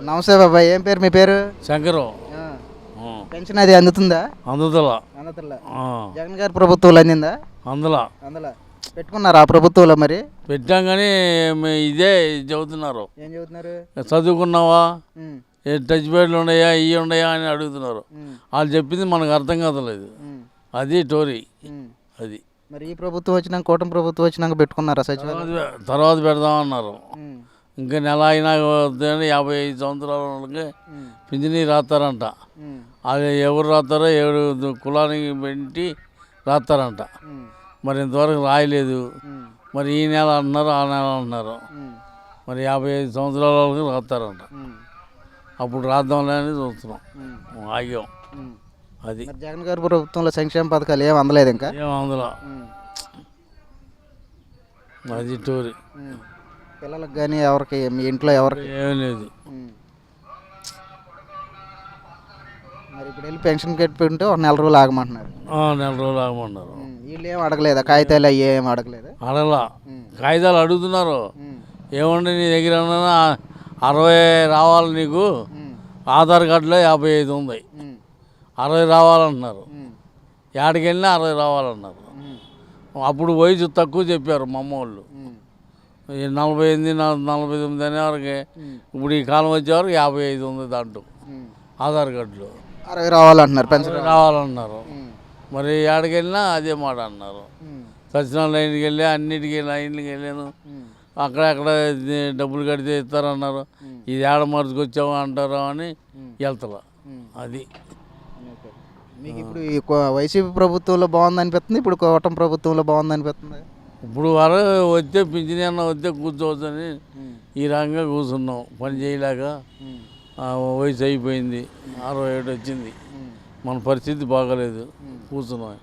నమస్తే బాబాయ్, ఏం పేరు మీ పేరు? శంకరం. ఆ. పెన్షన్ అది అందుతుందా? అందుదల అందట్లా. జగన్ గారి ప్రభుత్వంలో అందిందా? అందుల అందలా. పెట్టుకున్నారా ఆ ప్రభుత్వంలో మరి? పెట్టాం కానీ ఇదే చెబుతున్నారు. ఏం చెబుతున్నారు? చదువుకున్నావా, ఉమ్, టచ్ బెడ్లు ఉన్నాయా, ఇవి ఉన్నాయా అని అడుగుతున్నారు. ఉమ్, వాళ్ళు చెప్పింది మనకు అర్థం కాదలేదు. ఉమ్, అది టోరీ. ఉమ్. అది మరి ఈ ప్రభుత్వం వచ్చినాక, కూటమి ప్రభుత్వం వచ్చినాక పెట్టుకున్నారా సచివాలయం? తర్వాత పెడదామన్నారు. ఉమ్, ఇంకా నెల అయినా వద్దని 55 సంవత్సరాల వాళ్ళకి ఉమ్, పింఛనీ రాస్తారంట. ఉమ్, అది ఎవరు రాస్తారో ఎవరు కులానికి పెట్టి రాస్తారంట. ఉమ్, మరి ఇంతవరకు రాయలేదు. ఉమ్, మరి ఈ నెల అంటున్నారు, ఆ నెల అంటున్నారు. ఉమ్, మరి 55 సంవత్సరాల వాళ్ళకి రాస్తారంట. ఉమ్, అప్పుడు రాద్దాంలే అని చూస్తున్నాం. ఉమ్, ఆగాం. ఉమ్. అది మరి జగన్ గారి ప్రభుత్వంలో సంక్షేమ పథకాలు ఏం అందలేదు ఇంకా? ఏం అందులో ఉమ్, అది టోరీ. ఉమ్. పిల్లలకు కానీ ఎవరికి, మీ ఇంట్లో ఎవరికి? ఏమీ లేదు. ఉమ్. మరి ఇప్పుడు వెళ్ళి పెన్షన్ కట్టుకుంటే ఒక నెల రోజులు ఆగమంటున్నారు. నెల రోజులు ఆగమన్నారు. వీళ్ళు ఏం అడగలేదా? కాగితాలు అవి ఏం అడగలేదా? అడగలా. ఉమ్, కాగితాలు అడుగుతున్నారు. ఉమ్, ఏమండి నీ దగ్గర ఏమన్నా 60 రావాలి నీకు, ఉమ్, ఆధార్ కార్డులో 55 ఉంది, ఉమ్, 60 రావాలంటున్నారు. ఉమ్, ఏడికి వెళ్ళినా 60 రావాలన్నారు. ఉమ్, అప్పుడు వయసు తక్కువ చెప్పారు మా అమ్మ వాళ్ళు. ఉమ్, ఈ 48 49 అనే వరకు. ఉమ్, ఇప్పుడు ఈ కాలం వచ్చేవరకు 55 ఉంది దాంట్లో ఉమ్. ఆధార్ కార్డులో. 60 రావాలంటున్నారు పెన్షన్. 60 రావాలన్నారు. ఉమ్, మరి ఏడికి వెళ్ళినా అదే మాట అన్నారు. ఉమ్, సత్యనారాయణ లైన్కి వెళ్ళి అన్నిటికీ లైన్లకి వెళ్ళాను. ఉమ్, అక్కడక్కడ డబ్బులు కడితే ఇస్తారన్నారు. ఉమ్, ఇది ఏడ మరుచుకొచ్చావా అంటారా అని ఉమ్, వెళ్తలా. ఉమ్. అది ఓకే. మీకు ఇప్పుడు ఈ వైసీపీ ప్రభుత్వంలో బాగుంది అనిపిస్తుంది, ఇప్పుడు కూటమి ప్రభుత్వంలో బాగుంది అనిపిస్తుంది? ఇప్పుడు వరకు వస్తే పింఛని అన్న వస్తే కూర్చోవచ్చని ఉమ్, ఈ రకంగా కూర్చున్నాం. పని చేయలేక ఉమ్, వయసు అయిపోయింది, 67 వచ్చింది. ఉమ్, మన పరిస్థితి బాగలేదు, కూర్చున్నాం.